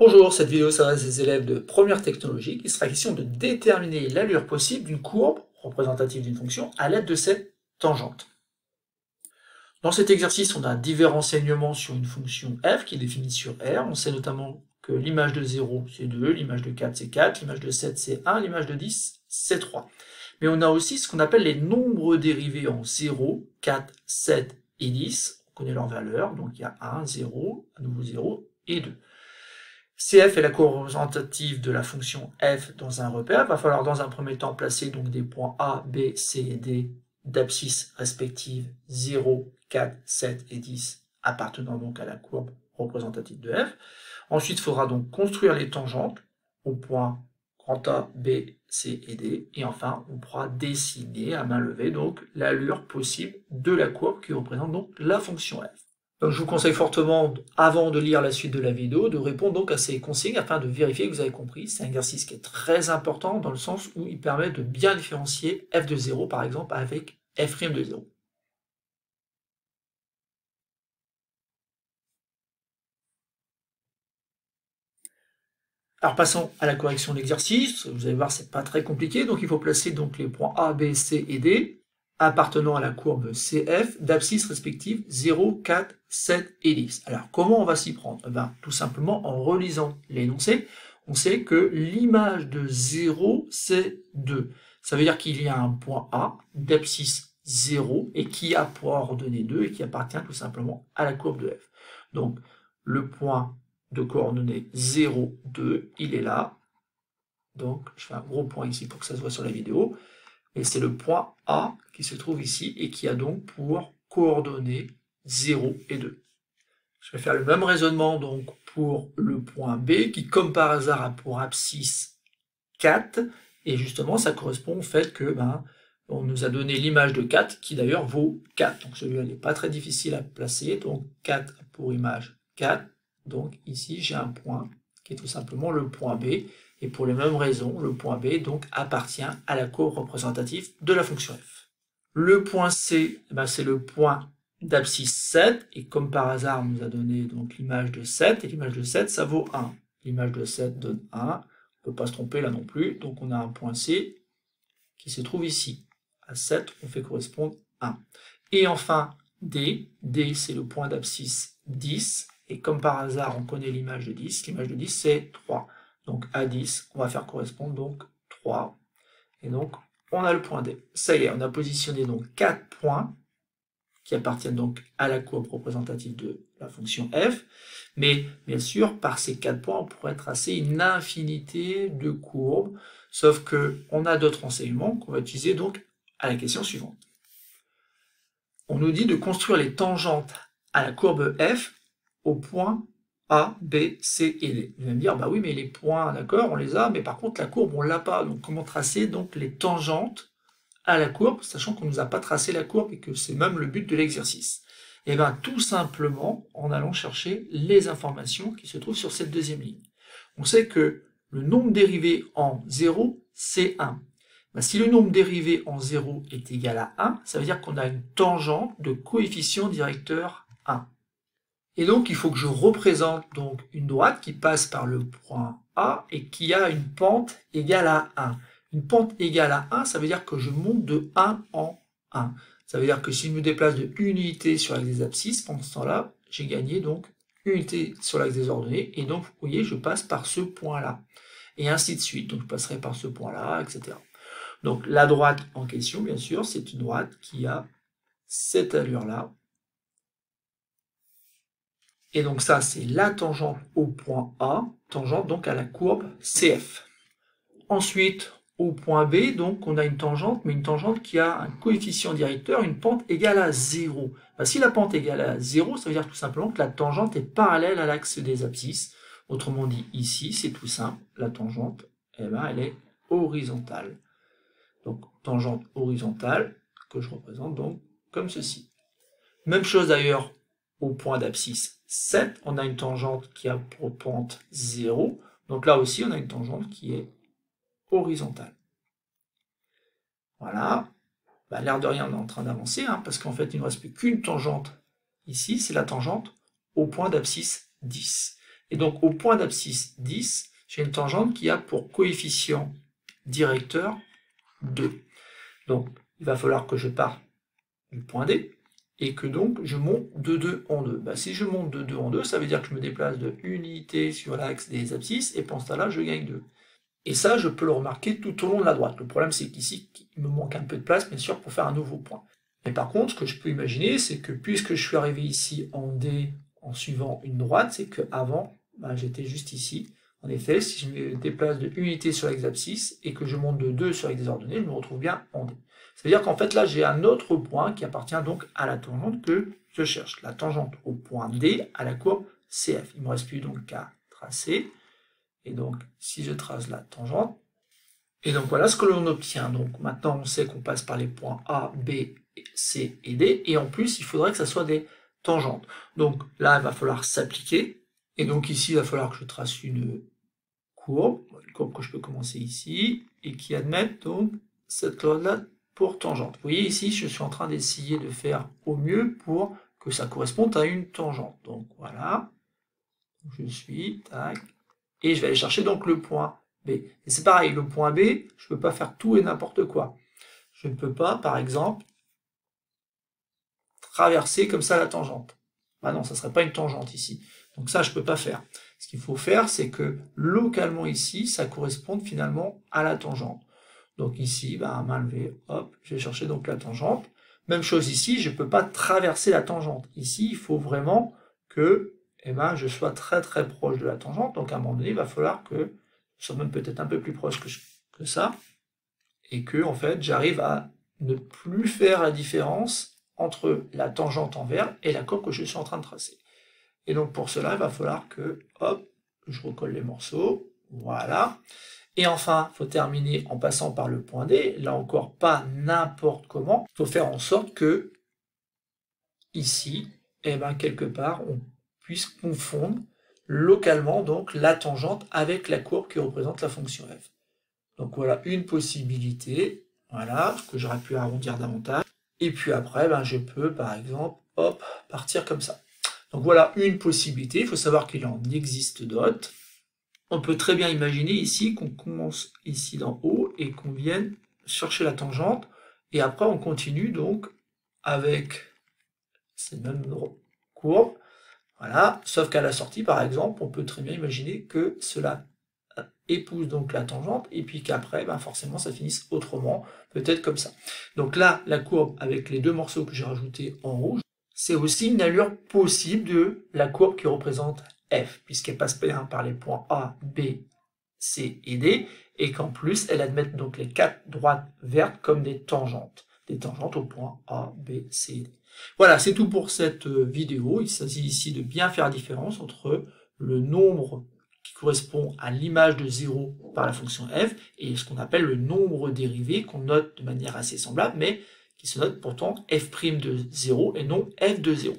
Bonjour, cette vidéo s'adresse aux élèves de première technologie. Il sera question de déterminer l'allure possible d'une courbe représentative d'une fonction à l'aide de cette tangente. Dans cet exercice, on a divers renseignements sur une fonction f qui est définie sur R. On sait notamment que l'image de 0 c'est 2, l'image de 4 c'est 4, l'image de 7 c'est 1, l'image de 10 c'est 3. Mais on a aussi ce qu'on appelle les nombres dérivés en 0, 4, 7 et 10. On connaît leurs valeurs, donc il y a 1, 0, à nouveau 0 et 2. CF est la courbe représentative de la fonction f dans un repère. Il va falloir dans un premier temps placer donc des points A, B, C et D d'abscisse respectives 0, 4, 7 et 10 appartenant donc à la courbe représentative de f. Ensuite, il faudra donc construire les tangentes aux points grand A, B, C et D. Et enfin, on pourra dessiner à main levée donc l'allure possible de la courbe qui représente donc la fonction f. Donc je vous conseille fortement, avant de lire la suite de la vidéo, de répondre donc à ces consignes afin de vérifier que vous avez compris. C'est un exercice qui est très important dans le sens où il permet de bien différencier f de 0 par exemple avec f' de 0. Alors passons à la correction de l'exercice. Vous allez voir, c'est pas très compliqué. Donc il faut placer donc les points A, B, C et D appartenant à la courbe CF d'abscisse respective 0, 4, 7 et 10. Alors comment on va s'y prendre? Tout simplement en relisant l'énoncé, on sait que l'image de 0 c'est 2. Ça veut dire qu'il y a un point A d'abscisse 0 et qui a pour ordonnée 2 et qui appartient tout simplement à la courbe de f. Donc le point de coordonnées 0, 2, il est là. Donc je fais un gros point ici pour que ça se voit sur la vidéo. Et c'est le point A qui se trouve ici et qui a donc pour coordonnées 0 et 2. Je vais faire le même raisonnement donc pour le point B qui, comme par hasard, a pour abscisse 4. Et justement, ça correspond au fait que on nous a donné l'image de 4 qui d'ailleurs vaut 4. Donc celui-là n'est pas très difficile à placer. Donc 4 pour image 4. Donc ici, j'ai un point qui est tout simplement le point B. Et pour les mêmes raisons, le point B donc appartient à la courbe représentative de la fonction f. Le point C, c'est le point d'abscisse 7, et comme par hasard, on nous a donné donc l'image de 7, et l'image de 7, ça vaut 1. L'image de 7 donne 1, on ne peut pas se tromper là non plus, donc on a un point C qui se trouve ici. À 7, on fait correspondre 1. Et enfin, D, c'est le point d'abscisse 10, et comme par hasard, on connaît l'image de 10 c'est 3. Donc à 10, on va faire correspondre donc 3. Et donc, on a le point D. Ça y est, on a positionné donc 4 points qui appartiennent donc à la courbe représentative de la fonction f. Mais bien sûr, par ces 4 points, on pourrait tracer une infinité de courbes, sauf qu'on a d'autres renseignements qu'on va utiliser donc à la question suivante. On nous dit de construire les tangentes à la courbe f au point A, B, C et D. Vous allez me dire, oui, mais les points, d'accord, on les a, mais par contre, la courbe, on ne l'a pas. Donc, comment tracer donc les tangentes à la courbe, sachant qu'on ne nous a pas tracé la courbe et que c'est même le but de l'exercice? Et bien, tout simplement, en allant chercher les informations qui se trouvent sur cette deuxième ligne. On sait que le nombre dérivé en 0, c'est 1. Si le nombre dérivé en 0 est égal à 1, ça veut dire qu'on a une tangente de coefficient directeur 1. Et donc, il faut que je représente donc une droite qui passe par le point A et qui a une pente égale à 1. Une pente égale à 1, ça veut dire que je monte de 1 en 1. Ça veut dire que si je me déplace de 1 unité sur l'axe des abscisses, pendant ce temps-là, j'ai gagné donc 1 unité sur l'axe des ordonnées. Et donc, vous voyez, je passe par ce point-là. Et ainsi de suite. Donc, je passerai par ce point-là, etc. Donc, la droite en question, bien sûr, c'est une droite qui a cette allure-là. Et donc ça, c'est la tangente au point A, tangente donc à la courbe CF. Ensuite, au point B, donc on a une tangente, mais une tangente qui a un coefficient directeur, une pente égale à 0. Si la pente est égale à 0, ça veut dire tout simplement que la tangente est parallèle à l'axe des abscisses. Autrement dit, ici, c'est tout simple, la tangente, elle est horizontale. Donc, tangente horizontale, que je représente donc comme ceci. Même chose d'ailleurs au point d'abscisse 7, on a une tangente qui a pour pente 0. Donc là aussi, on a une tangente qui est horizontale. Voilà. L'air de rien, on est en train d'avancer, parce qu'en fait, il ne nous reste plus qu'une tangente ici, c'est la tangente au point d'abscisse 10. Et donc, au point d'abscisse 10, j'ai une tangente qui a pour coefficient directeur 2. Donc, il va falloir que je parte du point D, et que donc je monte de 2 en 2. Bah, si je monte de 2 en 2, ça veut dire que je me déplace de unité sur l'axe des abscisses, et pour ce temps-là, je gagne 2. Et ça, je peux le remarquer tout au long de la droite. Le problème, c'est qu'ici, il me manque un peu de place, bien sûr, pour faire un nouveau point. Mais par contre, ce que je peux imaginer, c'est que puisque je suis arrivé ici en D en suivant une droite, c'est qu'avant, bah, j'étais juste ici. En effet, si je me déplace de unité sur l'axe abscisse et que je monte de 2 sur l'axe des ordonnées, je me retrouve bien en D. Ça veut dire qu'en fait, là, j'ai un autre point qui appartient donc à la tangente que je cherche. La tangente au point D à la courbe CF. Il ne me reste plus donc qu'à tracer. Et donc, si je trace la tangente, et donc voilà ce que l'on obtient. Donc maintenant, on sait qu'on passe par les points A, B, C et D, et en plus, il faudrait que ça soit des tangentes. Donc là, il va falloir s'appliquer, et donc ici, il va falloir que je trace une courbe que je peux commencer ici, et qui admette donc cette loi-là pour tangente. Vous voyez ici, je suis en train d'essayer de faire au mieux pour que ça corresponde à une tangente. Donc voilà, je suis, tac, et je vais aller chercher donc le point B. Et c'est pareil, le point B, je ne peux pas faire tout et n'importe quoi. Je ne peux pas, par exemple, traverser comme ça la tangente. Ah non, ça ne serait pas une tangente ici. Donc ça, je ne peux pas faire. Ce qu'il faut faire, c'est que localement ici, ça corresponde finalement à la tangente. Donc ici, bah, à main levée, hop, je vais chercher donc la tangente. Même chose ici, je ne peux pas traverser la tangente. Ici, il faut vraiment que je sois très très proche de la tangente. Donc à un moment donné, il va falloir que je sois même peut-être un peu plus proche que ça. Et que, en fait, j'arrive à ne plus faire la différence entre la tangente en vert et la courbe que je suis en train de tracer. Et donc pour cela, il va falloir que, hop, je recolle les morceaux. Voilà. Et enfin, il faut terminer en passant par le point D. Là encore, pas n'importe comment. Il faut faire en sorte que, ici, quelque part, on puisse confondre localement donc la tangente avec la courbe qui représente la fonction f. Donc voilà une possibilité, voilà, que j'aurais pu arrondir davantage. Et puis après, je peux par exemple, hop, partir comme ça. Donc voilà une possibilité, il faut savoir qu'il en existe d'autres. On peut très bien imaginer ici qu'on commence ici d'en haut et qu'on vienne chercher la tangente, et après on continue donc avec ces mêmes courbes. Voilà, sauf qu'à la sortie, par exemple, on peut très bien imaginer que cela épouse donc la tangente, et puis qu'après, forcément, ça finisse autrement, peut-être comme ça. Donc là, la courbe avec les deux morceaux que j'ai rajoutés en rouge, c'est aussi une allure possible de la courbe qui représente f, puisqu'elle passe bien par les points A, B, C et D, et qu'en plus, elle admet donc les 4 droites vertes comme des tangentes au point A, B, C et D. Voilà, c'est tout pour cette vidéo. Il s'agit ici de bien faire la différence entre le nombre qui correspond à l'image de 0 par la fonction f et ce qu'on appelle le nombre dérivé qu'on note de manière assez semblable, mais qui se note pourtant f' de 0 et non f de 0.